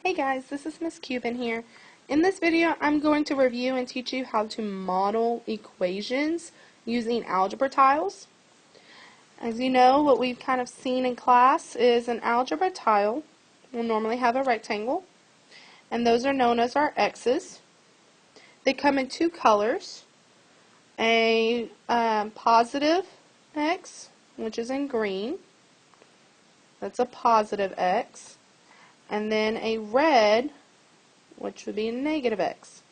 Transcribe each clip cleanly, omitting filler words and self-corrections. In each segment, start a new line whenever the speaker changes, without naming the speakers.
Hey guys, this is Miss Cuban here. In this video, I'm going to review and teach you how to model equations using algebra tiles. As you know, what we've kind of seen in class is an algebra tile will normally have a rectangle, and those are known as our x's. They come in two colors, a positive x, which is in green. That's a positive x. And then a red, which would be a negative x.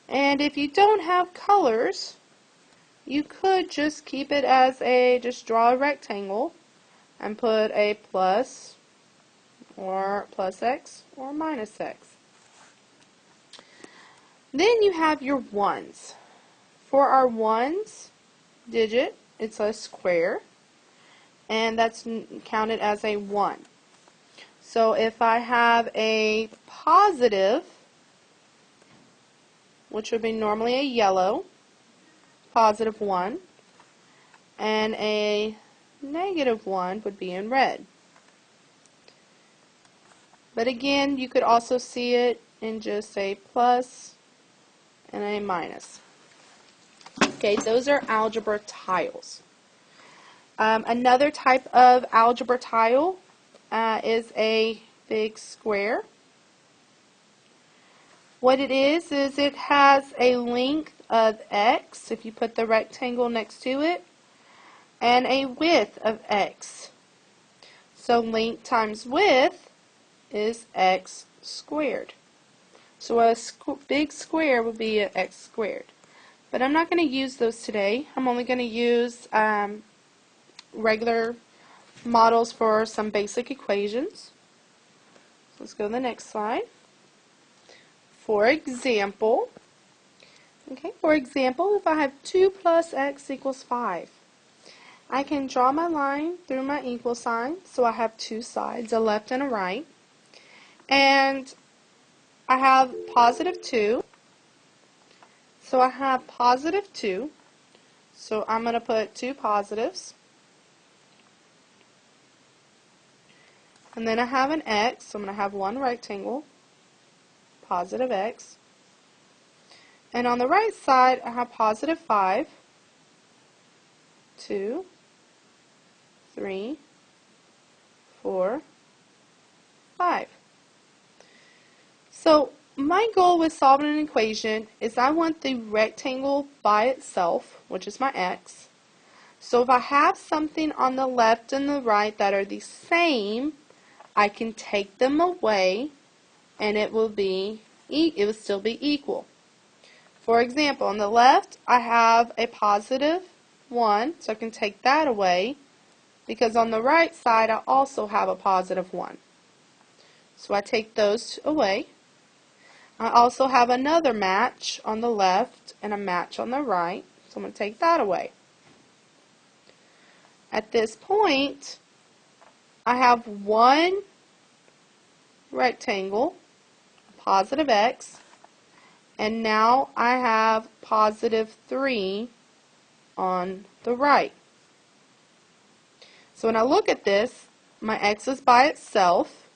And if you don't have colors, you could just keep it as just draw a rectangle and put a plus or plus x or minus x. Then you have your ones. For our ones digit, it's a square, and that's counted as a 1. So if I have a positive, which would be normally a yellow, positive 1, and a negative 1 would be in red. But again, you could also see it in just a plus and a minus. Okay, those are algebra tiles. Another type of algebra tile is a big square. What it is it has a length of x, if you put the rectangle next to it, and a width of x. So length times width is x squared. So a big square would be an x squared. But I'm not going to use those today. I'm only going to use regular models for some basic equations. So let's go to the next slide. For example, if I have 2 plus x equals 5, I can draw my line through my equal sign, so I have two sides, a left and a right, and I have positive 2, so I have positive 2, so I'm going to put two positives, and then I have an x, so I'm going to have one rectangle, positive x. And on the right side, I have positive 5, 2, 3, 4, 5. So my goal with solving an equation is I want the rectangle by itself, which is my x. So if I have something on the left and the right that are the same, I can take them away and it will still be equal. For example, on the left, I have a positive 1, so I can take that away, because on the right side, I also have a positive 1. So I take those away. I also have another match on the left and a match on the right, so I'm going to take that away. At this point, I have one rectangle, positive x, and now I have positive 3 on the right. So when I look at this, my x is by itself.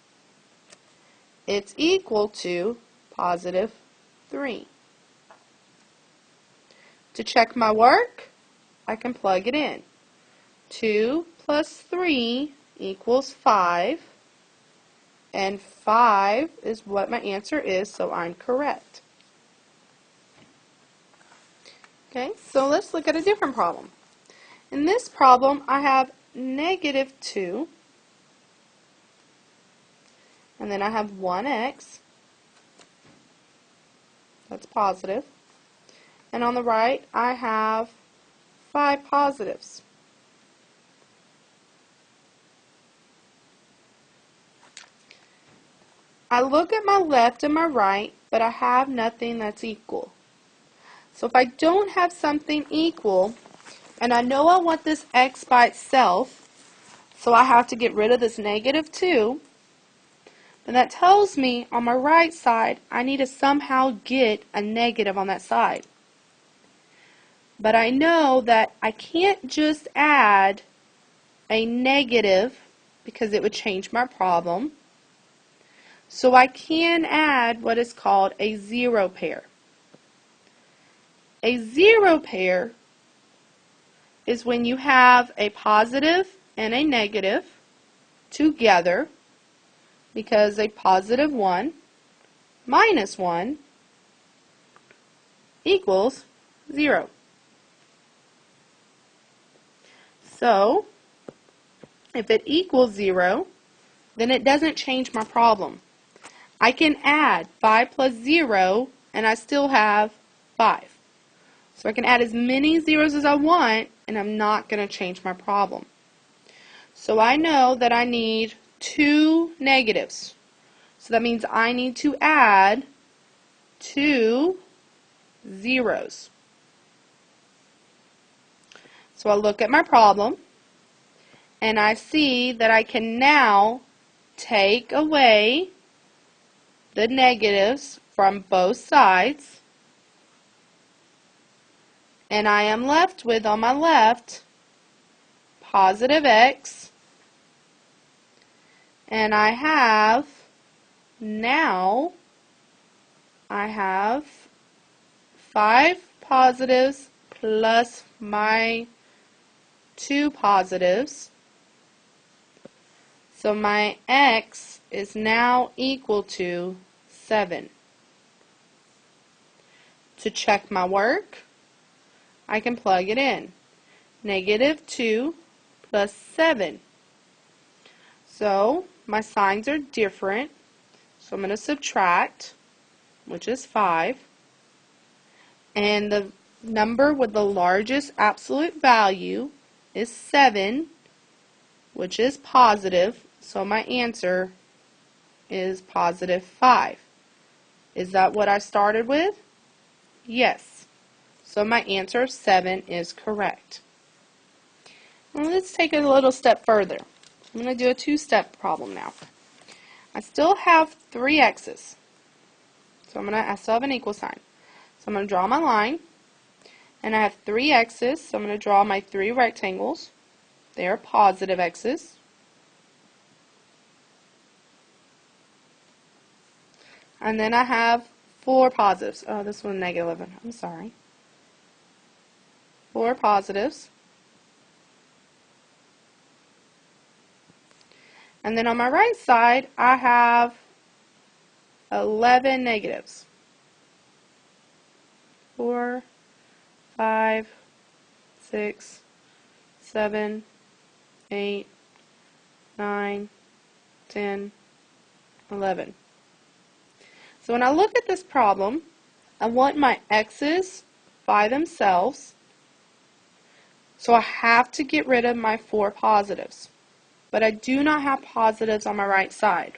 It's equal to positive 3. To check my work, I can plug it in. 2 plus 3 equals 5, and 5 is what my answer is, so I'm correct. Okay, so let's look at a different problem. In this problem, I have negative 2, and then I have 1x, that's positive, and on the right, I have 5 positives. I look at my left and my right, but I have nothing that's equal. So if I don't have something equal, and I know I want this x by itself, so I have to get rid of this negative 2, then that tells me on my right side I need to somehow get a negative on that side. But I know that I can't just add a negative because it would change my problem. So I can add what is called a zero pair. A zero pair is when you have a positive and a negative together, because a positive 1 minus 1 equals 0. So, if it equals 0, then it doesn't change my problem. I can add 5 plus 0, and I still have 5. So I can add as many zeros as I want, and I'm not going to change my problem. So I know that I need 2 negatives. So that means I need to add 2 zeros. So I look at my problem, and I see that I can now take away the negatives from both sides, and I am left with, on my left, positive x, and I have 5 positives plus my 2 positives. So my x is now equal to 7. To check my work, I can plug it in. Negative 2 plus 7. So my signs are different. So I'm going to subtract, which is 5. And the number with the largest absolute value is 7, which is positive. So my answer is positive 5. Is that what I started with? Yes. So my answer 7 is correct. Now let's take it a little step further. I'm going to do a two-step problem now. I still have 3 x's. So I still have an equal sign. So I'm going to draw my line. And I have 3 x's, so I'm going to draw my 3 rectangles. They are positive x's. And then I have 4 positives. Oh, this one negative 11. I'm sorry. 4 positives. And then on my right side, I have 11 negatives. 4, 5, 6, 7, 8, 9, 10, 11. So when I look at this problem, I want my x's by themselves. So I have to get rid of my 4 positives. But I do not have positives on my right side.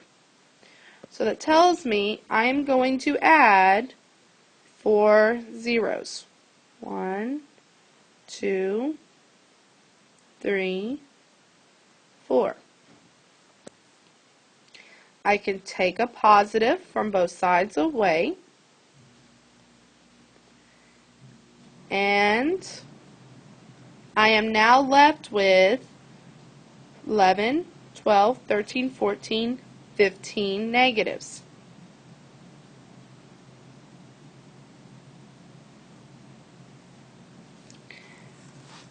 So that tells me I am going to add 4 zeros. 1, 2, 3, 4. I can take a positive from both sides away, and I am now left with 11, 12, 13, 14, 15 negatives.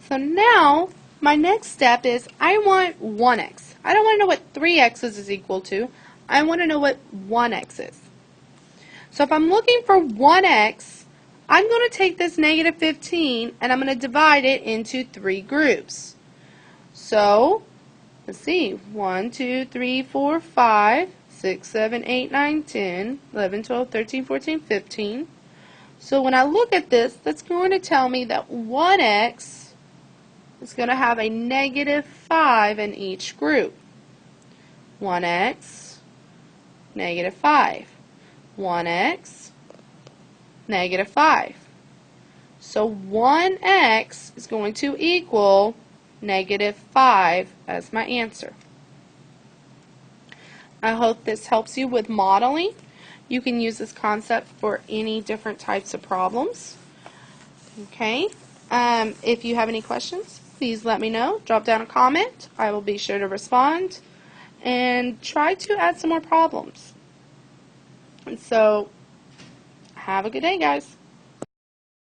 So now, my next step is I want 1x. I don't want to know what 3x's is equal to. I want to know what 1x is. So if I'm looking for 1x, I'm going to take this negative 15 and I'm going to divide it into 3 groups. So, let's see, 1, 2, 3, 4, 5, 6, 7, 8, 9, 10, 11, 12, 13, 14, 15. So when I look at this, that's going to tell me that 1x is going to have a negative 5 in each group. 1x, negative 5. 1x, negative 5. So 1x is going to equal negative 5 as my answer. I hope this helps you with modeling. You can use this concept for any different types of problems. Okay. If you have any questions, please let me know. Drop down a comment. I will be sure to respond. And try to add some more problems. And so, have a good day, guys.